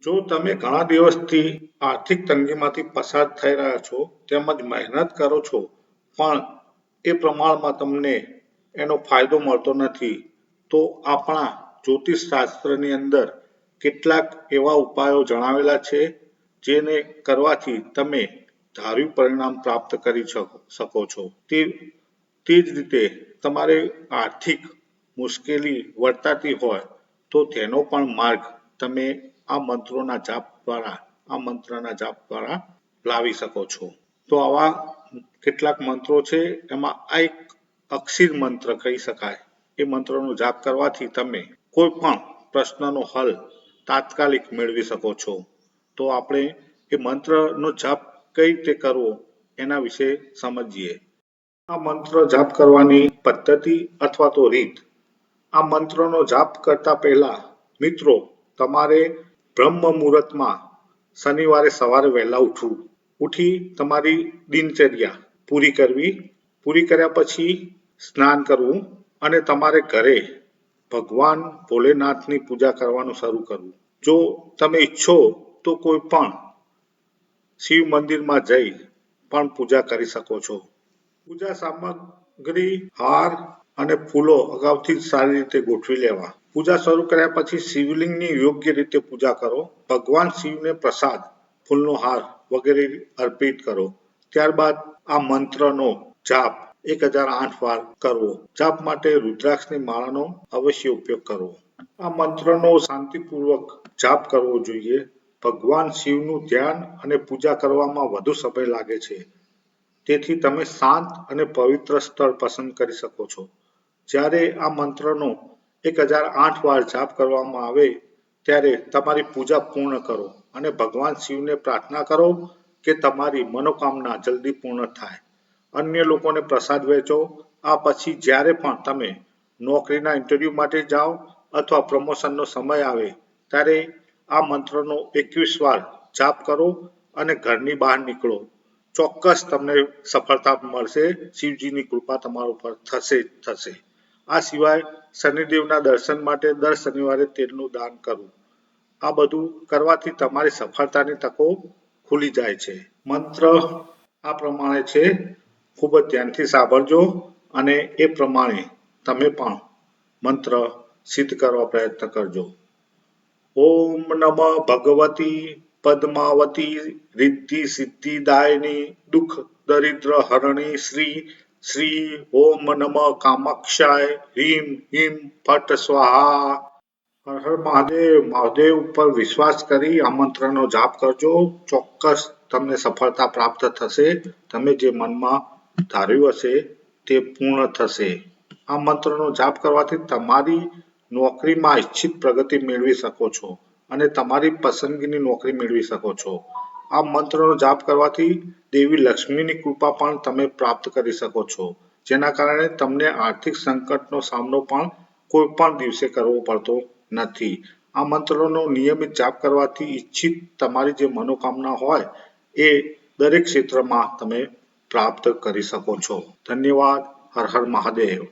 જો તમે ઘણા દિવસથી આર્થિક તંગીમાંથી પસાર થઈ રહ્યા છો તેમજ મહેનત કરો છો પણ એ પ્રમાણમાં તમને એનો ફાયદો મળતો નથી તો આપણા જ્યોતિષ શાસ્ત્રની અંદર કેટલાક એવા ઉપાયો જણાવેલા છે જેને કરવાથી તમે ધાર્યું પરિણામ પ્રાપ્ત કરી શકો છો. તે જ રીતે તમારે આર્થિક મુશ્કેલી વર્તાતી હોય તો તેનો પણ માર્ગ તમે આ મંત્રના જાપ દ્વારા લાવી શકો છો. તો આવા કેટલાક મંત્રો છે, એમાં આ એક અક્ષિર મંત્ર કહી શકાય. એ મંત્રનો જાપ કરવાથી તમે કોઈ પણ પ્રશ્નનો હલ તાત્કાલિક મેળવી શકો છો. તો આપણે એ મંત્રનો જાપ કઈ રીતે કરવો એના વિશે સમજીએ. આ મંત્ર જાપ કરવાની પદ્ધતિ અથવા તો રીત. આ મંત્રનો જાપ કરતા પહેલા મિત્રો તમારે બ્રહ્મ મુહૂર્તમાં શનિવારે સવારે વહેલા ઉઠી તમારી દિનચર્યા પૂરી કર્યા પછી સ્નાન કરવું અને તમારે ઘરે ભગવાન ભોલેનાથની પૂજા કરવાનું શરૂ કરવું. જો તમે ઈચ્છો તો કોઈ પણ શિવ મંદિરમાં જઈ પણ પૂજા કરી શકો છો. પૂજા સામગ્રી હાર અને ફૂલો અગાઉથી જ સારી રીતે ગોઠવી લેવા. પૂજા શરૂ કર્યા પછી શિવલિંગની યોગ્ય રીતે પૂજા કરો. ભગવાન શિવને પ્રસાદ, ફૂલનો હાર વગેરે અર્પિત કરો. ત્યારબાદ આ મંત્રનો જાપ 1008 વાર કરવો. જાપ માટે રુદ્રાક્ષની માળાનો અવશ્ય ઉપયોગ કરવો. આ મંત્રનો શાંતિપૂર્વક જાપ કરવો જોઈએ. ભગવાન શિવનું ધ્યાન અને પૂજા કરવામાં વધુ સમય લાગે છે. તેથી તમે શાંત અને પવિત્ર સ્થળ પસંદ કરી શકો છો. જ્યારે આ મંત્રનો 1008 વાર જાપ કરવામાં આવે ત્યારે તમારી પૂજા પૂર્ણ કરો અને ભગવાન શિવને પ્રાર્થના કરો કે તમારી મનોકામના જલ્દી પૂર્ણ થાય. અન્ય લોકોને પ્રસાદ વહેંચો. આ પછી જ્યારે પણ તમે નોકરીના ઇન્ટરવ્યૂ માટે જાઓ અથવા પ્રમોશનનો સમય આવે ત્યારે આ મંત્રનો 21 વાર જાપ કરો અને ઘરની બહાર નીકળો. ચોક્કસ તમને સફળતા મળશે. શિવજીની કૃપા તમારા ઉપર થશે જ થશે. આ સિવાય શનિદેવના દર્શન માટે દર શનિવારે તેલનું દાન કરવું. આ બધું કરવાથી તમારી સફળતાની તકો ખુલી જાય છે. મંત્ર આ પ્રમાણે છે, ખૂબ જ ધ્યાનથી સાંભળજો અને એ પ્રમાણે તમે પણ મંત્ર સિદ્ધ કરવા પ્રયત્ન કરજો. ઓમ નમઃ ભગવતી પદ્માવતી રિદ્ધિ સિદ્ધિદાયિની દુઃખ દરિદ્ર હરણી શ્રી ઓમ નમઃ કામાક્ષાય હ્રીમ હીમ ફટ સ્વાહા. હર હર મહાદેવ. મહાદેવ ઉપર વિશ્વાસ કરી આ મંત્રનો જાપ કરજો. ચોક્કસ તમને સફળતા પ્રાપ્ત થશે. તમે જે મનમાં ધાર્યું હશે તે પૂર્ણ થશે. આ મંત્રનો જાપ કરવાથી તમારી નોકરીમાં ઈચ્છિત પ્રગતિ મેળવી શકો છો અને તમારી પસંદગીની નોકરી મેળવી શકો છો. આ મંત્રનો જાપ કરવાથી દેવી લક્ષ્મીની કૃપા પણ તમે પ્રાપ્ત કરી શકો છો, જેના કારણે તમને આર્થિક સંકટનો સામનો પણ કોઈ પણ દિવસે કરવો પડતો નથી. આ મંત્રનો નિયમિત જાપ કરવાથી ઈચ્છિત તમારી જે મનોકામના હોય એ દરેક ક્ષેત્રમાં તમે પ્રાપ્ત કરી શકો છો. ધન્યવાદ. હર હર મહાદેવ.